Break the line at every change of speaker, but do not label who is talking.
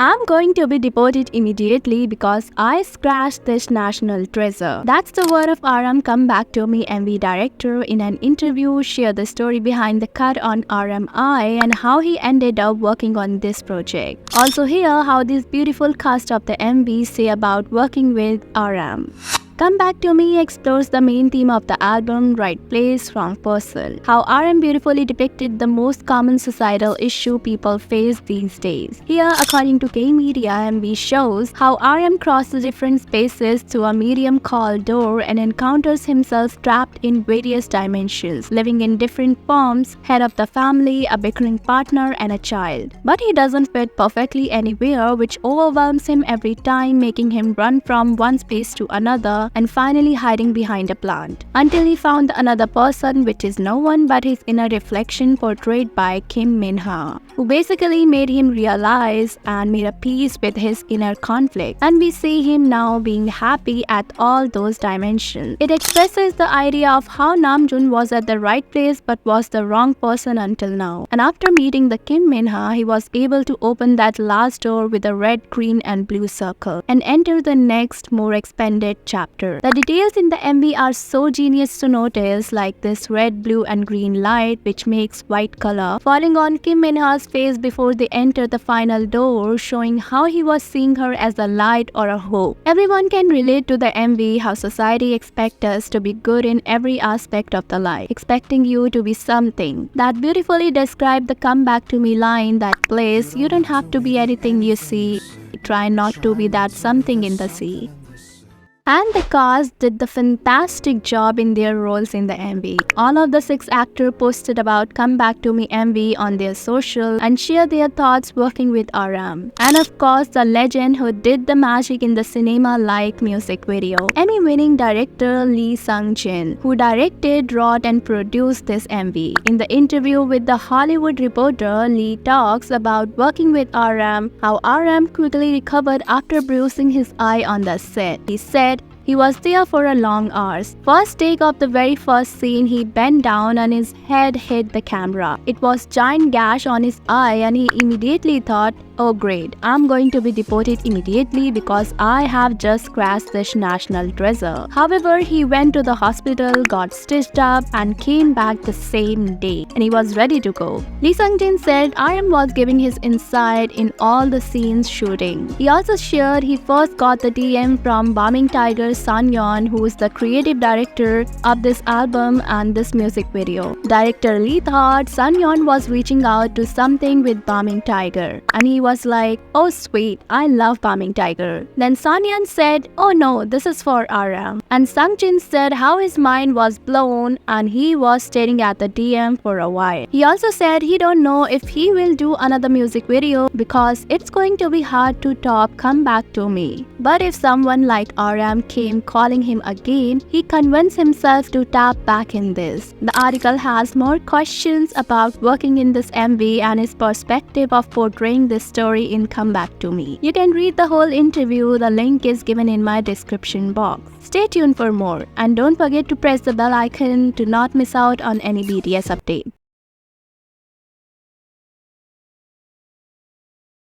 I'm going to be deported immediately because I scratched this national treasure. That's the word of RM Comeback to Me MV director in an interview shared the story behind the cut on RMI and how he ended up working on this project. Also hear how this beautiful cast of the MV say about working with RM. Come Back to Me explores the main theme of the album, Right Place, Wrong Person. How RM beautifully depicted the most common societal issue people face these days. Here, according to K-Media, MV shows how RM crosses different spaces through a medium called door and encounters himself trapped in various dimensions, living in different forms, head of the family, a bickering partner, and a child. But he doesn't fit perfectly anywhere, which overwhelms him every time, making him run from one space to another and finally hiding behind a plant. Until he found another person, which is no one but his inner reflection portrayed by Kim Min-ha, who basically made him realize and made a peace with his inner conflict. And we see him now being happy at all those dimensions. It expresses the idea of how Namjoon was at the right place but was the wrong person until now. And after meeting the Kim Min-ha, he was able to open that last door with a red, green and blue circle and enter the next, more expanded chapter. The details in the MV are so genius to notice, like this red, blue and green light which makes white color falling on Kim Min-ha's face before they enter the final door, showing how he was seeing her as a light or a hope. Everyone can relate to the MV, how society expects us to be good in every aspect of the life, expecting you to be something. That beautifully described the Come Back to Me line that plays, you don't have to be anything you see, try not to be that something in the sea. And the cast did the fantastic job in their roles in the MV. All of the 6 actors posted about Come Back to Me MV on their social and shared their thoughts working with RM. And of course, the legend who did the magic in the cinema-like music video, Emmy-winning director Lee Sung-jin, who directed, wrote and produced this MV. In the interview with The Hollywood Reporter, Lee talks about working with RM, how RM quickly recovered after bruising his eye on the set. He said, he was there for a long hours. First take of the very first scene, he bent down and his head hit the camera. It was giant gash on his eye and he immediately thought, oh great, I'm going to be deported immediately because I have just scratched this national treasure. However, he went to the hospital, got stitched up and came back the same day and he was ready to go. Lee Sung-jin said RM was giving his insight in all the scenes shooting. He also shared he first got the DM from Bombing Tiger Sanyeon, who is the creative director of this album and this music video. Director Lee thought Sanyeon was reaching out to something with Bombing Tiger and he was like, oh sweet, I love Bombing Tiger. Then Sanyeon said, oh no, this is for RM. And Sung-jin said how his mind was blown and he was staring at the DM for a while. He also said he don't know if he will do another music video because it's going to be hard to top Come Back to Me. But if someone like RM came calling him again, he convinced himself to tap back in this. The article has more questions about working in this MV and his perspective of portraying this story in Come Back to Me. You can read the whole interview, the link is given in my description box. Stay tuned for more and don't forget to press the bell icon to not miss out on any BTS update.